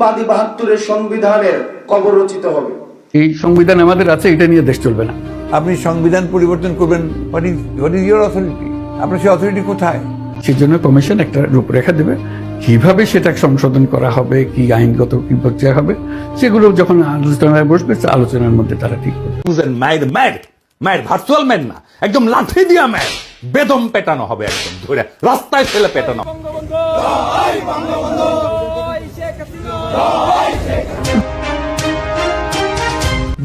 বাদী ৭২-এর সংবিধানের কবর রচিত হবে। এই সংবিধান আমাদের আছে, এটা নিয়ে দেশ চলবে না। আপনি সংবিধান পরিবর্তন করবেন, হোয়াট ইজ ইউর অথরিটি? আপনার সেই অথরিটি কোথায়? সেই জন্য কমিশন একটা রূপরেখা দেবে, কিভাবে সেটা সংশোধন করা হবে, কি আইনগত কি প্রক্রিয়া হবে, সেগুলো যখন আলোচনায় বসবে আলোচনার মধ্যে তারা ঠিক করবে। ম্যাড ভার্চুয়াল ম্যাড না, একদম লাঠি দিয়া ম্যাড, বেদম পেটানো হবে, একদম ধরে রাস্তায় ফেলে পেটানো।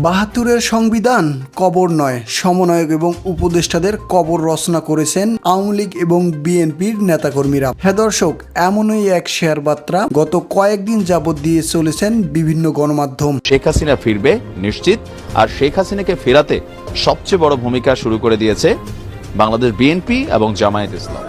৭২-এর সংবিধান কবর নয়, সমন্বয়ক এবং উপদেষ্টাদের কবর রচনা করেছেন আওয়ামী লীগ এবং বিএনপির নেতাকর্মীরা। হ্যাঁ দর্শক, এমনই এক শেয়ার বার্তা গত কয়েকদিন যাবৎ দিয়ে চলেছেন বিভিন্ন গণমাধ্যম। শেখ হাসিনা ফিরবে নিশ্চিত, আর শেখ হাসিনাকে ফেরাতে সবচেয়ে বড় ভূমিকা শুরু করে দিয়েছে বাংলাদেশ বিএনপি এবং জামায়াত ইসলাম।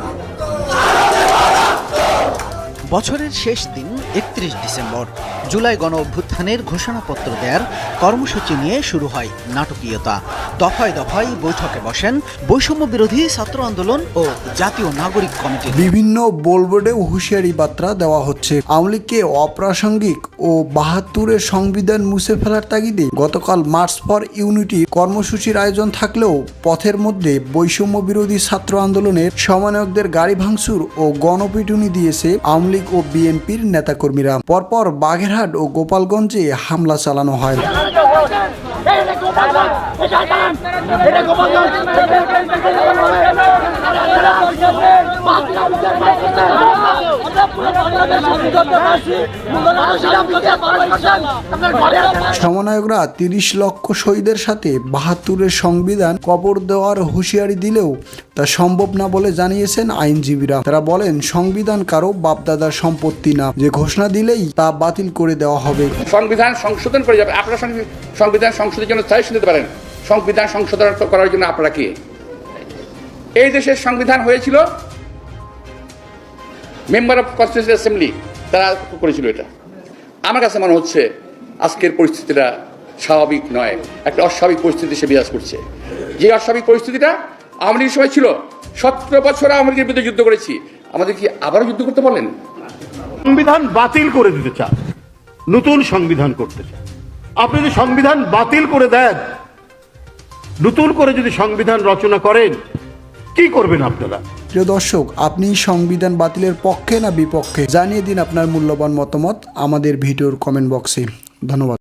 বছরের শেষ দিন ৩১ ডিসেম্বর, জুলাই গণ অভ্যুত্থানের ঘোষণাপত্র দেওয়ার কর্মসূচি নিয়ে শুরু হয় নাটকীয়তা। দফায় দফায় বৈঠকে বসেন বৈষম্য বিরোধী ছাত্র আন্দোলন ও জাতীয় নাগরিক কমিটি। বিভিন্ন বোলবোর্ডে হুঁশিয়ারি বার্তা দেওয়া হচ্ছে। আওয়ামী লীগকে অপ্রাসঙ্গিক ও ৭২-এর সংবিধান মুছে ফেলার তাগিদে গতকাল মার্চ ফর ইউনিটি কর্মসূচির আয়োজন থাকলেও পথের মধ্যে বৈষম্য বিরোধী ছাত্র আন্দোলনের সমন্বয়কদের গাড়ি ভাঙচুর ও গণপিটুনি দিয়েছে আওয়ামী লীগ ও বিএনপির নেতাকর্মীরা। পরপর বাগেরহাট ও গোপালগঞ্জে হামলা চালানো হয়। সমন্বয়করা ৩০ লক্ষ শহীদের সাথে ৭২-এর সংবিধান কবর দেওয়ার হুঁশিয়ারি দিলেও তা সম্ভব না বলে জানিয়েছেন আইনজীবীরা। তারা বলেন, সংবিধান কারো বাপদাদার সম্পত্তি না, যে ঘোষণা দিলেই তা বাতিল করে দেওয়া হবে। সংবিধান সংশোধন করে যাবে, আপনারা সংবিধান সংশোধনের জন্য সাজেশন দিতে পারেন। সংবিধান সংশোধন করার জন্য আপনারা কি? এই দেশের সংবিধান হয়েছিল মেম্বার অফ কনস্টিটিউশনাল অ্যাসেম্বলি, তারা করেছিল। এটা আমার কাছে মনে হচ্ছে আজকের পরিস্থিতিটা স্বাভাবিক নয়, একটা অস্বাভাবিক পরিস্থিতি সে বিরাজ করছে। যে অস্বাভাবিক পরিস্থিতিটা আওয়ামী লীগের সময় ছিল, ১৭ বছর আওয়ামী লীগের বিরুদ্ধে যুদ্ধ করেছি, আমাদের কি আবারও যুদ্ধ করতে বলেন? সংবিধান বাতিল করে দিতে চান, নতুন সংবিধান করতে চান। আপনি যদি সংবিধান বাতিল করে দেন, নতুন করে যদি সংবিধান রচনা করেন, কি করবেন আপনারা? প্রিয় দর্শক, আপনি সংবিধান বাতিলের পক্ষে না বিপক্ষে? জানিয়ে দিন আপনার মূল্যবান মতামত আমাদের ভিডিওর কমেন্ট বক্সে। ধন্যবাদ।